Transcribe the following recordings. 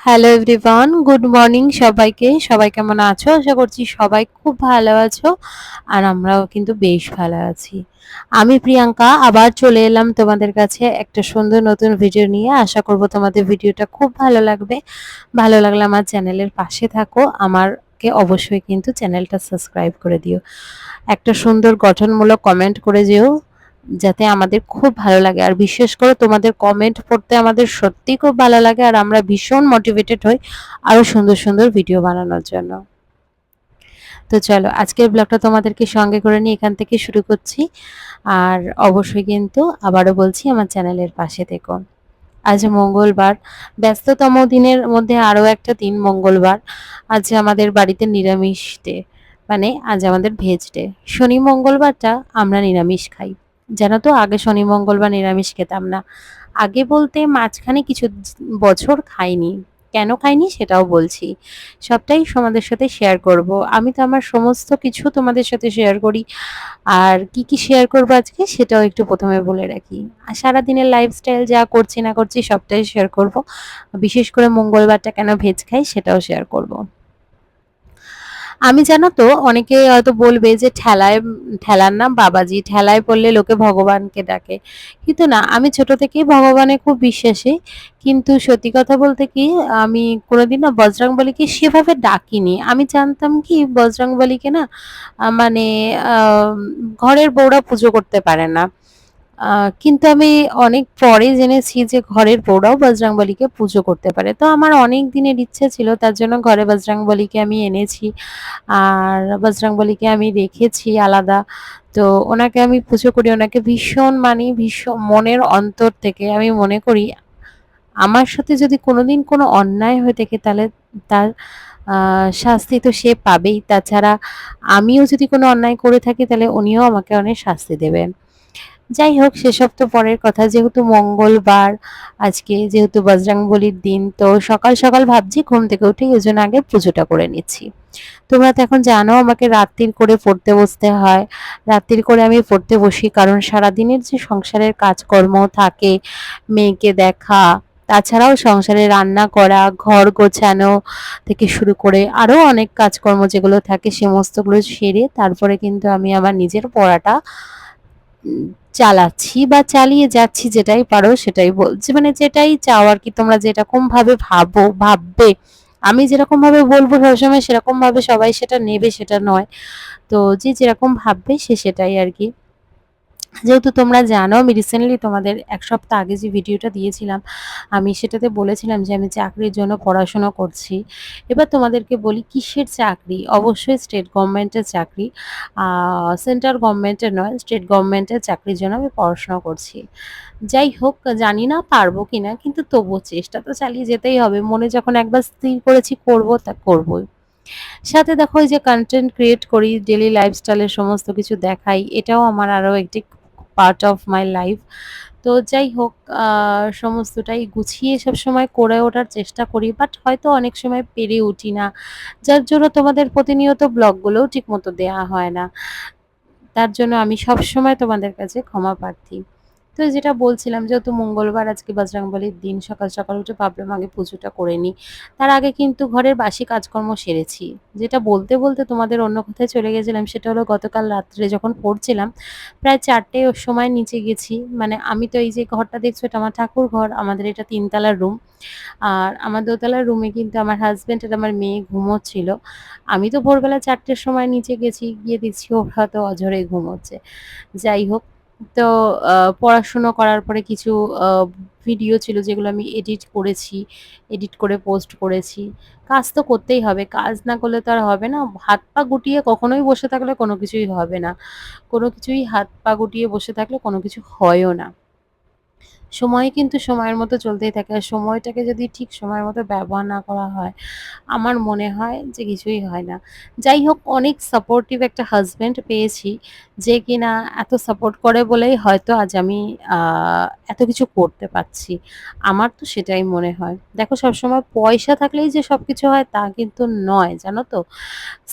Hello everyone, good morning সবাইকে। সবাই কেমন আছো? আশা করছি সবাই খুব ভালো আছো। আর আমরাও কিন্তু বেশ ভালো আছি। আমি প্রিয়াঙ্কা আবার চলে এলাম তোমাদের কাছে একটা সুন্দর নতুন ভিডিও নিয়ে। আশা করব তোমাদের ভিডিওটা খুব ভালো লাগবে। ভালো লাগলে আমার চ্যানেলের পাশে থাকো। আমারকে অবশ্যই কিন্তু চ্যানেলটা সাবস্ক্রাইব করে দিও। একটা সুন্দর গঠনমূলক কমেন্ট করে যেও, যাতে আমাদের খুব ভালো লাগে। আর বিশেষ করে তোমাদের কমেন্ট পড়তে আমাদের সত্যিই খুব ভালো লাগে, আর আমরা ভীষণ মোটিভেটেড হই আরো সুন্দর সুন্দর ভিডিও বানানোর জন্য। তো চলো আজকের ব্লগটা তোমাদেরকে সঙ্গে করে নিয়ে এখান থেকে শুরু করছি। আর অবশ্যই কিন্তু আবারও বলছি, আমার চ্যানেলের পাশে থেকো। আজ মঙ্গলবার, ব্যস্ততম দিনের মধ্যে আরও একটা দিন মঙ্গলবার। আজ আমাদের বাড়িতে নিরামিষ ডে, মানে আজ আমাদের ভেজ ডে। শনি মঙ্গলবারটা আমরা নিরামিষ খাই। জানো তো, আগে শনি মঙ্গলবার নিরামিষ খেতাম না। আগে বলতে মাঝখানে কিছু বছর খাইনি। কেন খাইনি সেটাও বলছি। সবটাই তোমাদের সাথে শেয়ার করব। আমি তো আমার সমস্ত কিছু তোমাদের সাথে শেয়ার করি। আর কি কি শেয়ার করবো আজকে সেটাও একটু প্রথমে বলে রাখি। আর সারাদিনের লাইফস্টাইল যা করছি না করছি সবটাই শেয়ার করব। বিশেষ করে মঙ্গলবারটা কেন ভেজ খাই সেটাও শেয়ার করব। আমি জানো তো, অনেকে হয়তো বলবে যে ঠেলার নাম বাবাজি, ঠেলায় পড়লে লোকে ভগবানকে ডাকে। কিন্তু না, আমি ছোট থেকেই ভগবানে খুব বিশ্বাসী। কিন্তু সত্যি কথা বলতে কি, আমি কোনোদিন না বজরংবলীকে সেভাবে ডাকিনি। আমি জানতাম কি বজরংবলীকে না, মানে ঘরের বউরা পুজো করতে পারে না। কিন্তু আমি অনেক পরে জেনেছি যে ঘরের বউরাও বজরংবলীকে পুজো করতে পারে। তো আমার অনেক দিনের ইচ্ছে ছিল, তার জন্য ঘরে বজরংবলীকে আমি এনেছি। আর বজরংবলীকে আমি রেখেছি আলাদা। তো ওনাকে আমি পুজো করি, ওনাকে ভীষণ মানি, ভীষণ মনের অন্তর থেকে আমি মনে করি আমার সাথে যদি কোনোদিন কোনো অন্যায় হয়ে থাকে তাহলে তার শাস্তি তো সে পাবেই। তাছাড়া আমিও যদি কোনো অন্যায় করে থাকি তাহলে উনিও আমাকে অনেক শাস্তি দেবেন। যাই হোক, সেসব তো পরের কথা। যেহেতু মঙ্গলবার আজকে, যেহেতু বজরংবলীর দিন, তো সকাল সকাল ভাবছি ঘুম থেকে উঠে ওই জন্য আগে পুজোটা করে নিচ্ছি। তোমরা তো এখন জানো আমাকে রাত্তির করে পড়তে বসতে হয়। রাত্তির করে আমি পড়তে বসি কারণ সারাদিনের যে সংসারের কাজকর্ম থাকে, মেয়েকে দেখা, তাছাড়াও সংসারে রান্না করা, ঘর গোছানো থেকে শুরু করে আরও অনেক কাজকর্ম যেগুলো থাকে সমস্তগুলো সেরে তারপরে কিন্তু আমি আমার নিজের পড়াটা উম চালাচ্ছি বা চালিয়ে যাচ্ছি। যেটাই পারো সেটাই বলছি, মানে যেটাই চাও আর কি, তোমরা যেরকম ভাবে ভাববে। আমি যেরকম ভাবে বলবো সবসময় সেরকম ভাবে সবাই সেটা নেবে সেটা নয়। তো যে যেরকম ভাববে সে সেটাই আর কি। যেহেতু তোমরা জানো আমি রিসেন্টলি তোমাদের ১ সপ্তাহ আগে যে ভিডিওটা দিয়েছিলাম, আমি সেটাতে বলেছিলাম যে আমি চাকরির জন্য পড়াশোনা করছি। এবার তোমাদেরকে বলি কিসের চাকরি? অবশ্যই স্টেট গভর্নমেন্টের চাকরি। আ সেন্ট্রাল গভর্নমেন্টের নয়, স্টেট গভর্নমেন্টের চাকরির জন্য আমি পড়াশোনা করছি। যাই হোক, জানি না পারবো কিনা, কিন্তু তবুও চেষ্টা তো চালিয়ে যেতেই হবে। মনে যখন একবার স্থির করেছি করব, তা করবই। সাথে দেখো এই যে কনটেন্ট ক্রিয়েট করি, ডেইলি লাইফস্টাইলের সমস্ত কিছু দেখাই, এটাও আমার আরও একটি পার্ট অফ মাই লাইফ। তো যাই হোক, সমস্তটাই গুছিয়ে সবসময় করে ওঠার চেষ্টা করি, বাট হয়তো অনেক সময় পেরে উঠি না। যার জন্য তোমাদের প্রতিনিয়ত ব্লগগুলোও ঠিকমতো দেয়া হয় না। তার জন্য আমি সবসময় তোমাদের কাছে ক্ষমা প্রার্থী। তো যেটা বলছিলাম, যেহেতু মঙ্গলবার আজকে বজরংবলীর দিন, সকাল সকাল উঠে ভাবলাম আগে পুজোটা করে নিই। তার আগে কিন্তু ঘরের বাসি কাজকর্ম সেরেছি। যেটা বলতে বলতে তোমাদের অন্য কথায় চলে গেছিলাম, সেটা হলো গতকাল রাত্রে যখন পড়ছিলাম প্রায় ৪টে ওর সময় নিচে গেছি। মানে আমি তো এই যে ঘরটা দেখছো এটা আমার ঠাকুর ঘর, আমাদের এটা ৩ তলার রুম। আর আমার দোতলার রুমে কিন্তু আমার হাজবেন্ড আর আমার মেয়ে ঘুমোচ্ছিল। আমি তো ভোরবেলা ৪টের সময় নিচে গেছি, গিয়ে দেখছি ওরা তো অঝোরে ঘুমোচ্ছে। যাই হোক, তো পড়াশুনো করার পরে কিছু আ ভিডিও ছিল যেগুলো আমি এডিট করেছি। এডিট করে পোস্ট করেছি। কাজ তো করতেই হবে। কাজ না করলে তো আর হবে না। হাত পা গুটিয়ে কখনোই বসে থাকলে কোনো কিছুই হবে না। কোনো কিছুই হাত পা গুটিয়ে বসে থাকলে কোনো কিছু হয়ও না। সময় কিন্তু সময়ের মতো চলতেই থাকে। আর সময়টাকে যদি ঠিক সময়ের মতো ব্যবহার না করা হয়, আমার মনে হয় যে কিছুই হয় না। যাই হোক, অনেক সাপোর্টিভ একটা হাসব্যান্ড পেয়েছি, যে কিনা এত সাপোর্ট করে বলেই হয়তো আজ আমি আ এত কিছু করতে পারছি। আমার তো সেটাই মনে হয়। দেখো, সবসময় পয়সা থাকলেই যে সবকিছু হয় তা কিন্তু নয়, জানো তো?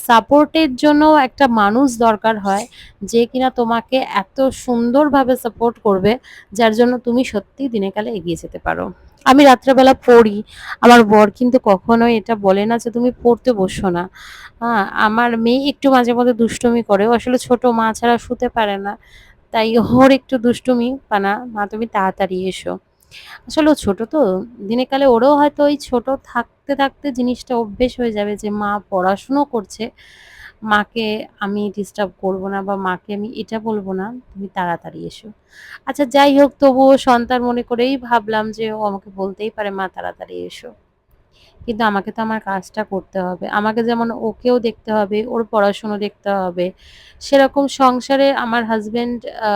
সাপোর্টের জন্য একটা মানুষ দরকার হয়, যে কিনা তোমাকে এত সুন্দরভাবে সাপোর্ট করবে, যার জন্য তুমি সত্যিই দিনে কালে এগিয়ে যেতে পারো। আমি রাত্রেবেলা পড়ি। আমার বর কিন্তু কখনোই এটা বলে না যে তুমি পড়তে বসো না। আমার মেয়ে একটু মাঝে মধ্যে দুষ্টুমি করে। ও আসলে ছোট, মা ছাড়া শুতে পারে না। তাই ওর একটু দুষ্টুমি পানা, "মা তুমি তাড়াতাড়ি এসো।" আসলে ও ছোট তো, দিনে কালে ওরও হয়তো ওই ছোট থাকতে, থাকতে জিনিসটা অভ্যেস হয়ে যাবে যে মা পড়াশুনো করছে। মাকে আমি ডিস্টার্ব করব না বা মাকে আমি এটা বলব না, "তুমি তাড়াতাড়ি এসো।" আচ্ছা যাই হোক তবুও সন্তান মনে করেই ভাবলাম যে ও আমাকে বলতেই পারে, "মা তাড়াতাড়ি এসো।" কিন্তু আমাকে তো আমার কাজটা করতে হবে। আমাকে যেমন ওকেও দেখতে হবে, ওর পড়াশুনো দেখতে হবে। সেরকম সংসারে আমার হাসব্যান্ড আ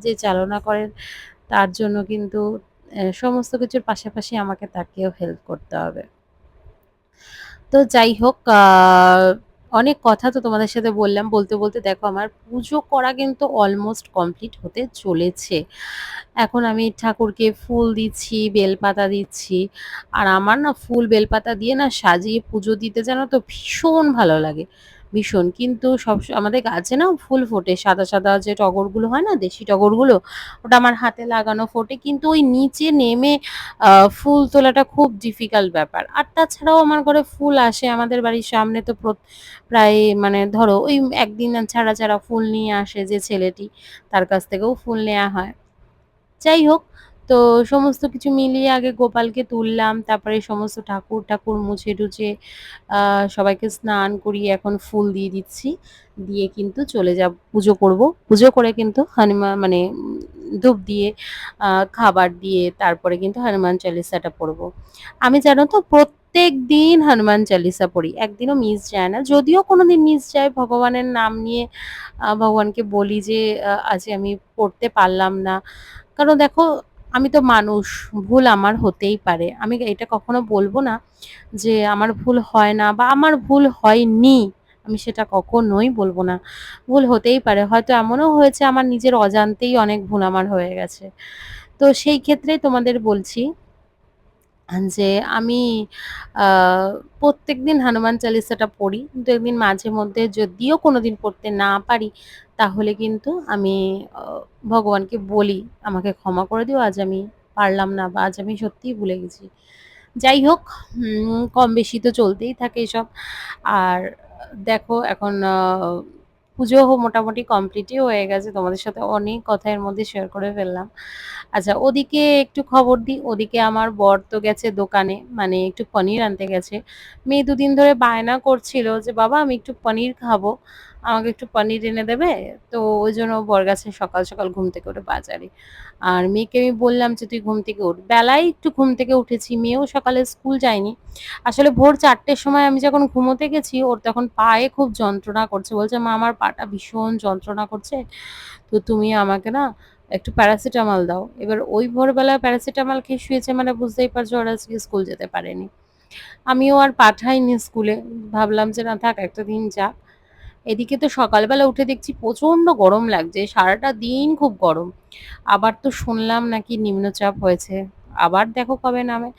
যে চালনা করেন তার জন্য কিন্তু সমস্ত কিছুর পাশাপাশি আমাকে তাকেও হেল্প করতে হবে। তো যাই হোক অনেক কথা তো তোমাদের সাথে বললাম। বলতে, বলতে দেখো আমার পুজো করা কিন্তু অলমোস্ট কমপ্লিট হতে চলেছে। এখন আমি ঠাকুরকে ফুল দিচ্ছি, বেলপাতা দিচ্ছি। আর আমার না ফুল বেলপাতা দিয়ে না সাজিয়ে পুজো দিতে জানো তো ভীষণ ভালো লাগে। ভীষণ। কিন্তু আমাদের গাছে না ফুল ফোটে। সাদা, সাদা যে টগরগুলো হয় না দেশি টগরগুলো, ওটা আমার হাতে লাগানো ফোটে। কিন্তু ওই নিচে নেমে আ ফুল তোলাটা খুব ডিফিকাল্ট ব্যাপার। আর তাছাড়াও আমার ঘরে ফুল আসে। আমাদের বাড়ির সামনে তো প্রায় মানে ধরো ওই একদিন ছাড়া, ছাড়া ফুল নিয়ে আসে যে ছেলেটি, তার কাছ থেকেও ফুল নেয়া হয়। যাই হোক, তো সমস্ত কিছু মিলিয়ে আগে গোপালকে তুললাম। তারপরে সমস্ত ঠাকুর মুছে-টুছে সবাইকে স্নান করিয়ে এখন ফুল দিয়ে দিচ্ছি। দিয়ে কিন্তু চলে যাব পুজো করব। পুজো করে কিন্তু মানে ধূপ দিয়ে আ খাবার দিয়ে তারপরে কিন্তু হনুমান চালিসাটা পড়ব। আমি জানো তো প্রত্যেকদিন হনুমান চালিসা পড়ি। একদিনও মিস যায় না। যদিও কোনোদিন মিস যায় ভগবানের নাম নিয়ে ভগবানকে বলি যে আজ আমি পড়তে পারলাম না। কারণ দেখো আমি তো মানুষ, ভুল আমার হতেই পারে। আমি এটা কখনো বলব না যে আমার ভুল হয় না বা আমার ভুল হয়নি। আমি সেটা কখনোই বলব না। ভুল হতেই পারে। হয়তো এমনও হয়েছে আমার নিজের অজান্তেই অনেক ভুল আমার হয়ে গেছে। তো সেই ক্ষেত্রেই তোমাদের বলছি যে আমি আ প্রত্যেকদিন হনুমান চালিসাটা পড়ি। ২-১ দিন মাঝে মধ্যে যদিও কোনোদিন পড়তে না পারি, তাহলে কিন্তু আমি অ ভগবানকে বলি, "আমাকে ক্ষমা করে দিও। আজ আমি পারলাম না বা আজ আমি সত্যিই ভুলে গেছি।" যাই হোক কম বেশি তো চলতেই থাকে এসব। আর দেখো এখন পুজো মোটামুটি কমপ্লিটই হয়ে গেছে। তোমাদের সাথে অনেক কথা এর মধ্যে শেয়ার করে ফেললাম। আচ্ছা ওদিকে একটু খবর দিই। ওদিকে আমার বর তো গেছে দোকানে, মানে একটু পনির আনতে গেছে। মেয়ে দুদিন ধরে বায়না করছিল যে, "বাবা আমি একটু পনির খাবো। আমাকে একটু পনির এনে দেবে?" তো ওইজন্য বর গেছে সকাল, সকাল ঘুম থেকে উঠে বাজারে। আর মেয়েকে আমি বললাম যে, "তুই ঘুম থেকে উঠ।" বেলায় একটু ঘুম থেকে উঠেছি। মেয়েও সকালে স্কুল যায়নি। আসলে ভোর ৪ টের সময় আমি যখন ঘুমোতে গেছি, ওর তখন পায়ে খুব যন্ত্রণা করছে। বলছে, "মা আমার পাটা ভীষণ যন্ত্রণা করছে। তো তুমি আমাকে না একটু প্যারাসিটামল দাও।" এবার ওই ভোরবেলা প্যারাসিটামল খেয়ে শুয়েছে মানে বুঝতেই পারছো ওরা আজকে স্কুল যেতে পারেনি। আমিও আর পাঠাইনি স্কুলে। ভাবলাম যে না থাক একটা দিন যাক। এদিকে তো সকালবেলা উঠে দেখছি প্রচন্ড গরম লাগছে। সারাটা দিন খুব গরম। আবার তো শুনলাম নাকি নিম্নচাপ হয়েছে। আবার দেখো কবে নামে।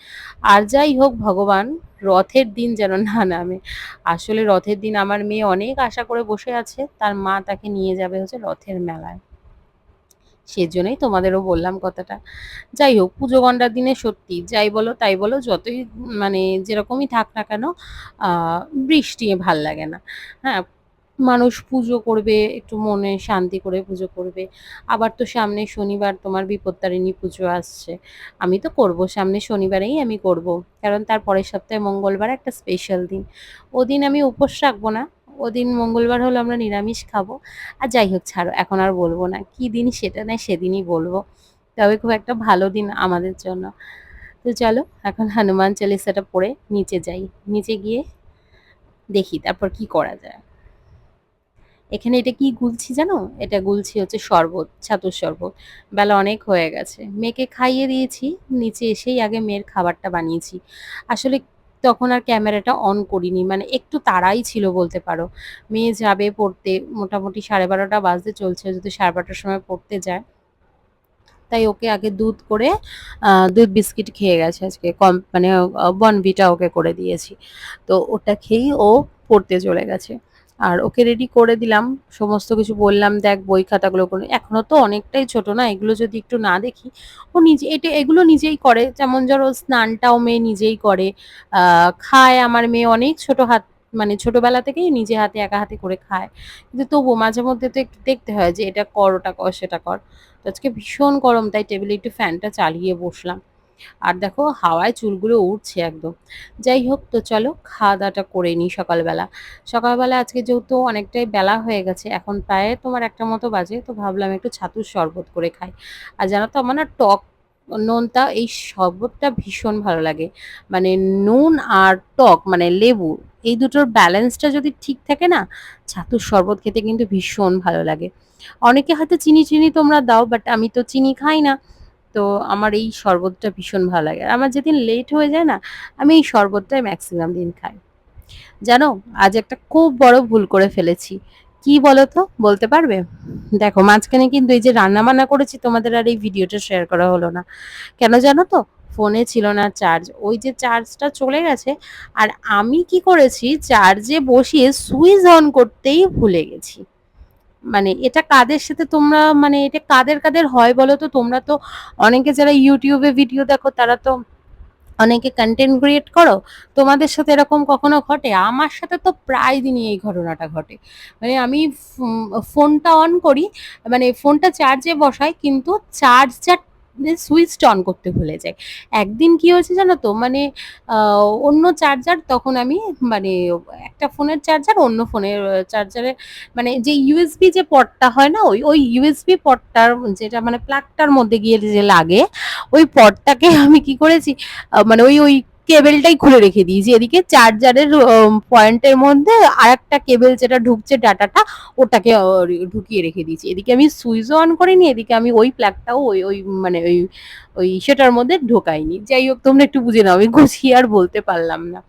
আর যাই হোক ভগবান রথের দিন যেন না নামে। আসলে রথের দিন আমার মেয়ে অনেক আশা করে বসে আছে। তার মা তাকে নিয়ে যাবে হচ্ছে রথের মেলায়। সেজন্যই তোমাদেরও বললাম কথাটা। যাই হোক পুজো গন্ডার দিনে সত্যি যাই বলো তাই বলো যতই মানে যেরকমই থাক না কেন আ বৃষ্টি ভাল লাগে না। হ্যাঁ? মানুষ পুজো করবে, একটু মনে শান্তি করে পুজো করবে। আবার তো সামনে শনিবার তোমার বিপত্তারিণী পুজো আসছে। আমি তো করব, সামনের শনিবারেই আমি করব। কারণ তার পরের সপ্তাহে মঙ্গলবার একটা স্পেশাল দিন। ওদিন আমি উপোস রাখবো না। ওদিন মঙ্গলবার হলো আমরা নিরামিষ খাবো। আর যাই হোক ছাড়ো এখন আর বলব না। কি দিন সেটা নয় সেদিনই বলব। তবে খুব একটা ভালো দিন আমাদের জন্য। তো চলো এখন হনুমান চালিসাটা পড়ে নিচে যাই। নিচে গিয়ে দেখি তারপর কি করা যায়। এখানে এটা কি গুলছি জানো? এটা গুলছি হচ্ছে শরবত, ছাতুর শরবত। বেলা অনেক হয়ে গেছে। মেয়েকে খাইয়ে দিয়েছি। নিচে এসেই আগে মেয়ের খাবারটা বানিয়েছি। আসলে তখন আর ক্যামেরাটা অন করিনি। মানে একটু তাড়াই ছিল বলতে পারো। মেয়ে যাবে পড়তে মোটামুটি 12:30 বাজতে চলছে। যদি 12:30 টার সময় পড়তে যায়। তাই ওকে আগে দুধ করে দুধ বিস্কিট খেয়ে গেছে আজকে। মানে বর্নভিটা ওকে করে দিয়েছি। তো ওটা খেয়েই ও পড়তে চলে গেছে। আর ওকে রেডি করে দিলাম, সমস্ত কিছু বললাম, দেখ বই খাতাগুলো করে, এখনো তো অনেকটাই ছোট না, এগুলো যদি একটু না দেখি, ও নিজে এগুলো নিজেই করে, যেমন ধরো স্নানটাও মেয়ে নিজেই করে, খায় আমার মেয়ে অনেক ছোট হাত, মানে ছোটবেলা থেকেই নিজে হাতে একা হাতে করে খায়, কিন্তু তবু মাঝে মধ্যে তো একটু দেখতে হয় যে এটা কর ওটা কর সেটা কর। তো আজকে ভীষণ গরম, তাই টেবিলে একটু ফ্যানটা চালিয়ে বসলাম। আর দেখো হাওয়ায় চুলগুলো উঠছে একদম। যাই হোক, তো চলো খাওয়া দাওয়াটা করে নিই সকালবেলা। সকালবেলা আজকে যেহেতু অনেকটাই বেলা হয়ে গেছে, এখন প্রায় তোমার একটা মতো বাজে, তো ভাবলাম একটু ছাতুর শরবত করে খাই। আর জানো তো আমার না টক নোনতা এই শরবতটা ভীষণ ভালো লাগে, মানে নুন আর টক মানে লেবু, এই দুটোর ব্যালেন্সটা যদি ঠিক থাকে না, ছাতুর শরবত খেতে কিন্তু ভীষণ ভালো লাগে। অনেকে হয়তো চিনি চিনি তোমরা দাও, বাট আমি তো চিনি খাই না। তো আমার এই শরবতটা ভীষণ ভালো লাগে। আর আমার যেদিন লেট হয়ে যায় না, আমি এই শরবতটাই ম্যাক্সিমাম দিন খাই। জানো, আজ একটা খুব বড় ভুল করে ফেলেছি। কি বলো তো, বলতে পারবে? দেখো, মাঝখানে কিন্তু এই যে রান্না বান্না করেছি তোমাদের আর এই ভিডিওটা শেয়ার করা হলো না। কেন জানো তো? ফোনে ছিল না চার্জ, ওই যে চার্জটা চলে গেছে। আর আমি কি করেছি, চার্জে বসিয়ে সুইচ অন করতেই ভুলে গেছি। মানে এটা কাদের সাথে তোমরা, মানে এটা কাদের কাদের হয় বলো তো? তোমরা তো অনেকে যারা ইউটিউবে ভিডিও দেখো, তারা তো অনেকে কন্টেন্ট ক্রিয়েট করো, তোমাদের সাথে এরকম কখনো ঘটে? আমার সাথে তো প্রায় দিনই এই ঘটনাটা ঘটে। মানে আমি ফোনটা অন করি, মানে ফোনটা চার্জে বসাই, কিন্তু চার্জার সুইচটা অন করতে ভুলে যাই। একদিন কি হয়েছে জানো তো, মানে অন্য চার্জার তখন আমি, মানে একটা ফোনের চার্জার অন্য ফোনের চার্জারে, মানে যে ইউএসবি যে পটটা হয় না, ওই ওই ইউএসবি পটটার, যেটা মানে প্লাগটার মধ্যে গিয়ে যে লাগে, ওই পটটাকে আমি কি করেছি, মানে ওই ওই কেবেলটাই খুলে রেখে দিয়েছি, এদিকে চার্জারের পয়েন্টের মধ্যে আর একটা কেবেল যেটা ঢুকছে ডাটাটা, ওটাকে ঢুকিয়ে রেখে দিয়েছি, এদিকে আমি সুইচও অন করিনি, এদিকে আমি ওই প্লাগটাও ওই ওই মানে ওই ওই সেটার মধ্যে ঢোকাইনি। যাই হোক, তোমরা একটু বুঝে নাও, আমি গুছিয়ে আর বলতে পারলাম না।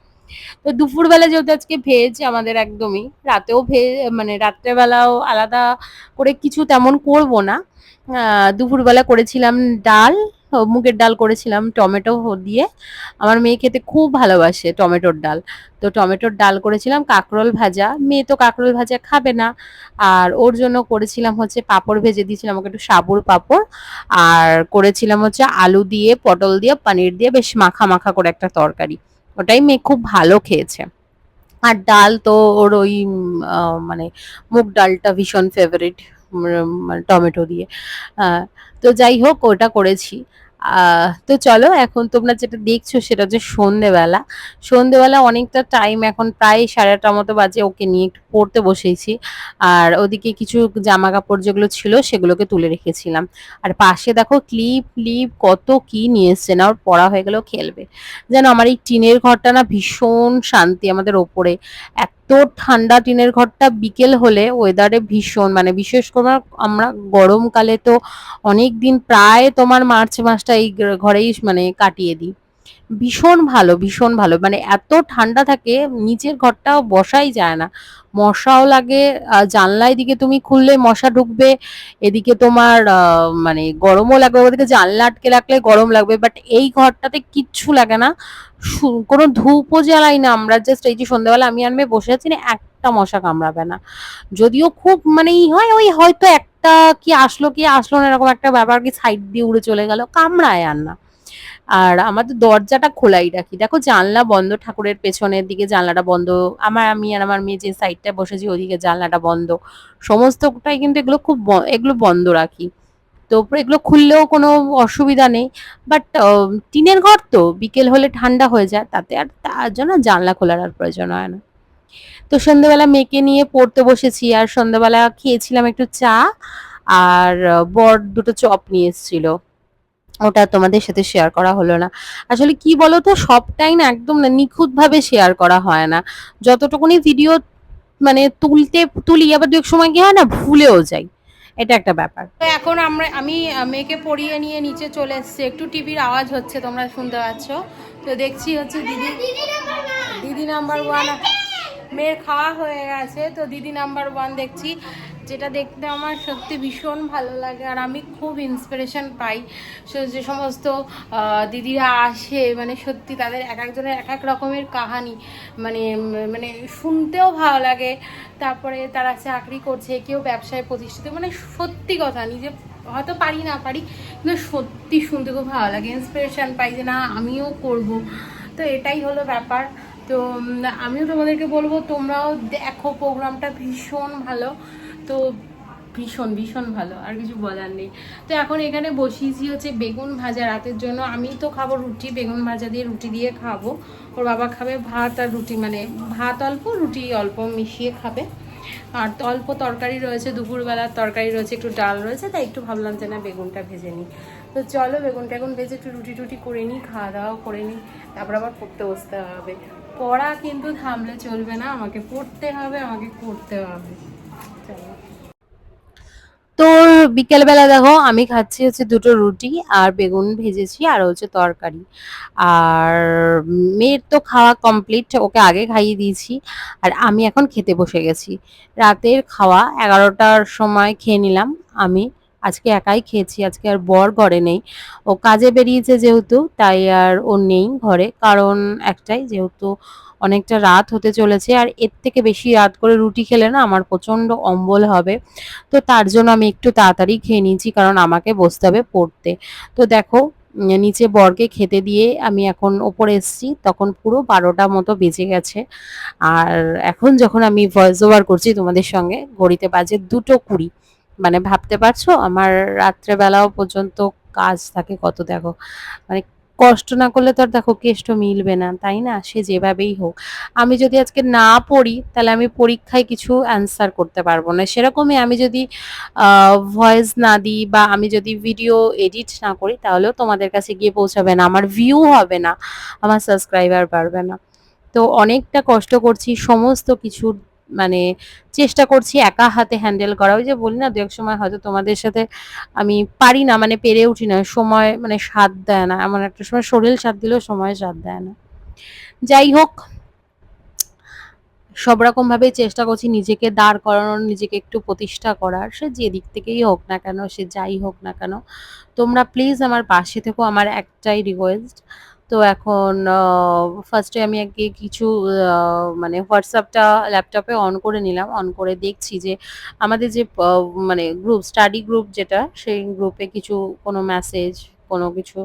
তো দুপুরবেলা যেহেতু আজকে ভেজ আমাদের একদমই, রাতেও ভেজ, মানে রাত্রেবেলাও আলাদা করে কিছু তেমন করব না। দুপুরবেলা করেছিলাম ডাল, মুগের ডাল করেছিলাম টমেটো দিয়ে। আমার মেয়ে খেতে খুব ভালোবাসে টমেটোর ডাল। তো টমেটোর ডাল করেছিলাম, কাঁকরোল ভাজা, মেয়ে তো কাঁকরোল ভাজা খাবে না। আর ওর জন্য করেছিলাম হচ্ছে পাঁপড় ভেজে দিয়েছিলাম ওকে, একটু সাবুর পাঁপড়। আর করেছিলাম হচ্ছে আলু দিয়ে পটল দিয়ে পনির দিয়ে বেশ মাখা মাখা করে একটা তরকারি। ওটাই মেয়ে খুব ভালো খেয়েছে। আর ডাল তো ওর ওই মানে মুগ ডালটা ভীষণ ফেভারিট, মানে টমেটো দিয়ে। আহ, তো যাই হোক, ওটা করেছি। তো চলো, এখন তোমরা যেটা দেখছো সেটা হচ্ছে সন্ধেবেলা। সন্ধেবেলা অনেকটা টাইম, এখন প্রায় 8:30 মতো বাজে, ওকে নিয়ে একটু পড়তে বসেছি। আর ওদিকে কিছু জামা কাপড় যেগুলো ছিল সেগুলোকে তুলে রেখেছিলাম। আর পাশে দেখো ক্লিপ ক্লিপ কত কি নিয়ে এসছে, না ওর পড়া হয়ে গেলেও খেলবে। যেন আমার এই টিনের ঘরটা না ভীষণ শান্তি আমাদের ওপরে। এত ঠান্ডা টিনের ঘরটা, বিকেল হলে ওয়েদারে ভীষণ, মানে বিশেষ করে আমরা গরমকালে তো অনেক দিন প্রায় তোমার মার্চ মাসটা এই ঘরেই মানে কাটিয়ে দিই। ভীষণ ভালো, ভীষণ ভালো, মানে এত ঠান্ডা থাকে, নিচের ঘরটাও বসাই যায় না, মশাও লাগে। জানলা এদিকে তুমি খুললে মশা ঢুকবে, এদিকে তোমার মানে গরমও লাগবে, ওদিকে জানলা আটকে রাখলে গরম লাগবে, বাট এই ঘরটাতে কিচ্ছু লাগে না। কোনো ধূপও জ্বালাই না আমরা, জাস্ট এই যে সন্ধ্যাবেলা আমি আনবে বসে আছি না, একটা মশা কামড়াবে না। যদিও খুব মানে ই হয়, ওই হয়তো একটা কি আসলো কি আসলো না, এরকম একটা ব্যাপার, কি সাইড দিয়ে উড়ে চলে গেল, কামড়ায় আর না। আর আমাদের দরজাটা খোলাই রাখি, দেখো জানলা বন্ধ, ঠাকুরের পেছনের দিকে জানলাটা বন্ধ, আমি আর আমার মেয়ে যে সাইডটায় বসেছি ওদিকে জানলাটা বন্ধ, সমস্তটাই কিন্তু এগুলো খুব এগুলো বন্ধ রাখি। তো এগুলো খুললেও কোনো অসুবিধা নেই। বাট টিনের ঘর তো বিকেল হলে ঠান্ডা হয়ে যায়, তাতে আর তার জন্য জানলা খোলার আর প্রয়োজন হয় না। তো সন্ধ্যেবেলা মেয়েকে নিয়ে পড়তে বসেছি, আর সন্ধ্যেবেলা খেয়েছিলাম একটু চা। আর বর দুটো চপ নিয়ে এসেছিল, ওটা তোমাদের সাথে শেয়ার করা হলো না। আসলে কি বলতো, সবটাই না একদম না নিখুঁত ভাবে শেয়ার করা হয় না। যতটুকুনি ভিডিও মানে তুলি, আবার দু এক সময় কি হয় না, ভুলেও যাই, এটা একটা ব্যাপার। তো এখন আমি মেয়েকে পড়িয়ে নিয়ে নিচে চলে এসেছি, একটু টিভির আওয়াজ হচ্ছে তোমরা শুনতে পাচ্ছ। তো দেখছি হচ্ছে দিদি, দিদি নাম্বার ওয়ান, মেয়ের খাওয়া হয়ে গেছে, তো দিদি নাম্বার ওয়ান দেখছি যেটা দেখতে আমার সত্যি ভীষণ ভালো লাগে। আর আমি খুব ইন্সপিরেশন পাই যে সমস্ত দিদিরা আসে, মানে সত্যি তাদের এক একজনের এক এক রকমের কাহানি, মানে মানে শুনতেও ভালো লাগে। তারপরে তারা চাকরি করছে, কেউ ব্যবসায় প্রতিষ্ঠিত, মানে সত্যি কথা নিজে হয়তো পারি না পারি, কিন্তু সত্যি শুনতে খুব ভালো লাগে, ইন্সপিরেশন পাই যে না আমিও করব। তো এটাই হলো ব্যাপার। তো আমিও তোমাদেরকে বলবো তোমরাও দেখো, প্রোগ্রামটা ভীষণ ভালো। তো ভীষণ ভীষণ ভালো, আর কিছু বলার নেই। তো এখন এখানে বসিয়েছি হচ্ছে বেগুন ভাজা রাতের জন্য। আমি তো খাবো রুটি, বেগুন ভাজা দিয়ে রুটি দিয়ে খাবো। ওর বাবা খাবে ভাত আর রুটি, মানে ভাত অল্প রুটি অল্প মিশিয়ে খাবে। আর তো অল্প তরকারি রয়েছে, দুপুরবেলার তরকারি রয়েছে, একটু ডাল রয়েছে, তাই একটু ভাবলাম যে না বেগুনটা ভেজে নিই। তো চলো বেগুনটা এখন ভেজে একটু রুটি টুটি করে নিই, খাওয়া দাওয়া করে নিই, তারপর আবার পড়তে বসতে হবে। পড়া কিন্তু থামলে চলবে না, আমাকে পড়তে হবে, আমাকে করতে হবে। চলো। তো বিকেলবেলা দেখো আমি খাচ্ছি হচ্ছে দুটো রুটি আর বেগুন ভেজেছি আর হচ্ছে তরকারি। আর মেয়ের তো খাওয়া কমপ্লিট, ওকে আগে খাইয়ে দিয়েছি। আর আমি এখন খেতে বসে গেছি। রাতের খাওয়া 11টার সময় খেয়ে নিলাম আমি। আজকে একাই খেয়েছি, আজকে আর বর ঘরে নেই। ও কাজে বেরিয়েছে যেহেতু, তাই আর ও নেই ঘরে। কারণ একটাই, যেহেতু অনেকটা রাত হতে চলেছে, আর এর থেকে বেশি রাত করে রুটি খেলে না আমার প্রচন্ড অম্বল হবে। তো তার জন্য আমি একটু তাড়াতাড়ি খেয়ে নিয়েছি, কারণ আমাকে বসতে হবে পড়তে। তো দেখো নিচে বরকে খেতে দিয়ে আমি এখন ওপরে এসেছি, তখন পুরো 12টা মতো বেজে গেছে। আর এখন যখন আমি ভয়েস ওভার করছি তোমাদের সঙ্গে, ঘড়িতে বাজে 2:20। মানে ভাবতে পারছো আমার রাত্রেবেলাও পর্যন্ত কাজ থাকে কত, দেখো মানে কষ্ট না করলে তো আর দেখো কেষ্ট মিলবে না, তাই না? সে যেভাবেই হোক, আমি যদি আজকে না পড়ি তাহলে আমি পরীক্ষায় কিছু অ্যান্সার করতে পারবো না। সেরকমই আমি যদি ভয়েস না দিই বা আমি যদি ভিডিও এডিট না করি, তাহলেও তোমাদের কাছে গিয়ে পৌঁছাবে না, আমার ভিউ হবে না, আমার সাবস্ক্রাইবার বাড়বে না। তো অনেকটা কষ্ট করছি সমস্ত কিছুর, মানে চেষ্টা করছি একা হাতে হ্যান্ডেল করা। ওই যে বলি না, দু এক সময় হয়তো তোমাদের সাথে আমি পারি না, মানে পেরে উঠি না, সময় মানে সাথ দেয় না, এমন একটা সময় শরীর সাথ দিলেও সময় সাথ দেয় না। যাই হোক, সব রকম ভাবে চেষ্টা করছি নিজেকে দাঁড় করানোর, নিজেকে একটু প্রতিষ্ঠা করার, সে যে দিক থেকেই হোক না কেন, সে যাই হোক না কেন, তোমরা প্লিজ আমার পাশে থেকো, আমার একটাই রিকোয়েস্ট। তো এখন ফার্স্টে আমি আগে কিছু মানে হোয়াটসঅ্যাপটা ল্যাপটপে অন করে নিলাম, অন করে দেখছি যে আমাদের যে মানে গ্রুপ, স্টাডি গ্রুপ যেটা, সেই গ্রুপে কিছু কোনো মেসেজ, কোনো কিছু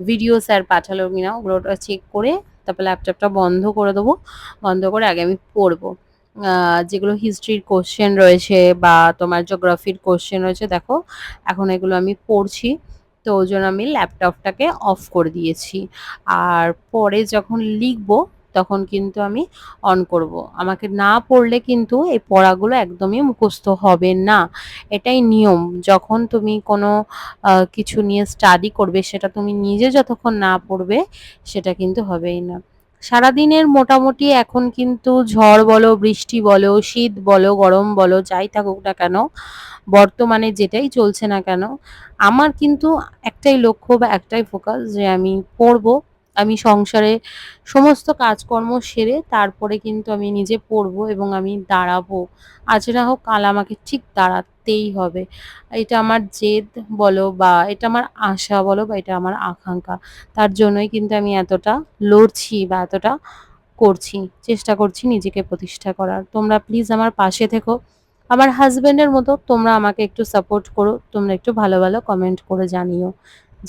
ভিডিও স্যার পাঠালো কিনা, ওগুলোটা চেক করে তারপর ল্যাপটপটা বন্ধ করে দেবো। বন্ধ করে আগে আমি পড়বো। যেগুলো হিস্ট্রির কোশ্চেন রয়েছে বা তোমার জিওগ্রাফির কোশ্চেন রয়েছে, দেখো এখন এগুলো আমি পড়ছি। তো ওই জন্য আমি ল্যাপটপটাকে অফ করে দিয়েছি। আর পরে যখন লিখবো তখন কিন্তু আমি অন করব। আমাকে না পড়লে কিন্তু এই পড়াগুলো একদমই মুখস্থ হবে না। এটাই নিয়ম। যখন তুমি কোনো কিছু নিয়ে স্টাডি করবে, সেটা তুমি নিজে যতক্ষণ না পড়বে সেটা কিন্তু হবেই না। সারাদিনের মোটামুটি এখন কিন্তু ঝড় বলো, বৃষ্টি বলো, শীত বলো, গরম বলো, যাই থাকুক না কেন, বর্তমানে যেটাই চলছে না কেন, আমার কিন্তু একটাই লক্ষ্য বা একটাই ফোকাস যে আমি পড়বো। আমি সংসারে সমস্ত কাজকর্ম সেরে তারপরে কিন্তু আমি নিজে পড়বো এবং আমি দাঁড়াবো। আজ না হোক কাল আমাকে ঠিক দাঁড়াতেই হবে। এটা আমার জেদ বলো বা এটা আমার আশা বলো বা এটা আমার আকাঙ্ক্ষা। তার জন্যই কিন্তু আমি এতটা লড়ছি বা এতটা করছি, চেষ্টা করছি নিজেকে প্রতিষ্ঠা করার। তোমরা প্লিজ আমার পাশে থেকো। আমার হাসব্যান্ডের মতো তোমরা আমাকে একটু সাপোর্ট করো। তোমরা একটু ভালো ভালো কমেন্ট করে জানিও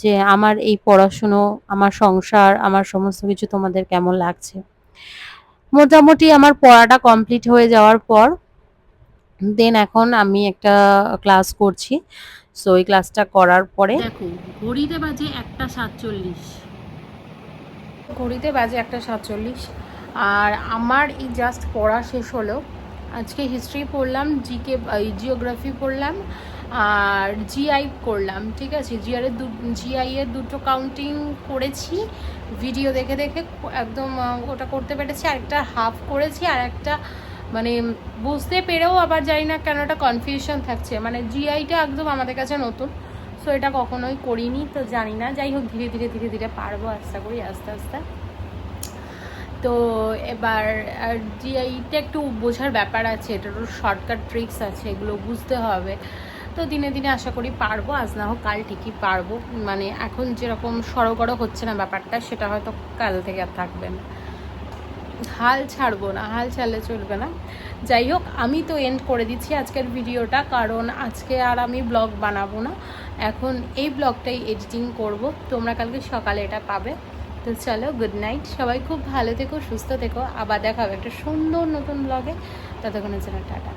যে আমার এই পড়াশুনো, আমার সংসার, আমার সমস্ত কিছু তোমাদের কেমন লাগছে। মোটামুটি আমার পড়াটা কমপ্লিট হয়ে যাওয়ার পর দেন এখন আমি একটা ক্লাস করছি। সো এই ক্লাসটা করার পরে দেখো ঘড়িতে বাজে 1:47, ঘড়িতে বাজে 1:47। আর আমার এই জাস্ট পড়া শেষ হলো। আজকে হিস্ট্রি পড়লাম, জিকে জিওগ্রাফি পড়লাম, আর জিআই করলাম, ঠিক আছে। জিআই এর দুটো কাউন্টিং করেছি ভিডিও দেখে দেখে, একদম ওটা করতে পেরেছি। আরেকটা হাফ করেছি, আর একটা মানে বুঝতে পেরেও আবার জানি না কেন একটা কনফিউশন থাকছে, মানে জিআইটা একদম আমাদের কাছে নতুন, সো এটা কখনোই করিনি, তো জানি না। যাই হোক, ধীরে ধীরে ধীরে ধীরে পারবো, আশা করি আস্তে আস্তে। তো এবার আর যে এইটা একটু বোঝার ব্যাপার আছে, এটারও শর্টকাট ট্রিক্স আছে, এগুলো বুঝতে হবে। তো দিনে দিনে আশা করি পারবো, আজ না হোক কাল ঠিকই পারবো। মানে এখন যেরকম সড়গড় হচ্ছে না ব্যাপারটা, সেটা হয়তো কাল থেকে আর থাকবে না। হাল ছাড়বো না, হাল ছাড়লে চলবে না। যাই হোক, আমি তো এন্ড করে দিচ্ছি আজকের ভিডিওটা, কারণ আজকে আর আমি ব্লগ বানাবো না, এখন এই ব্লগটাই এডিটিং করব। তোমরা কালকে সকালে এটা পাবে। তো চলো, গুড নাইট, সবাই খুব ভালো থেকো, সুস্থ থেকো, আবার দেখা হবে একটা সুন্দর নতুন ব্লগে। ততক্ষণের জন্য টাটা।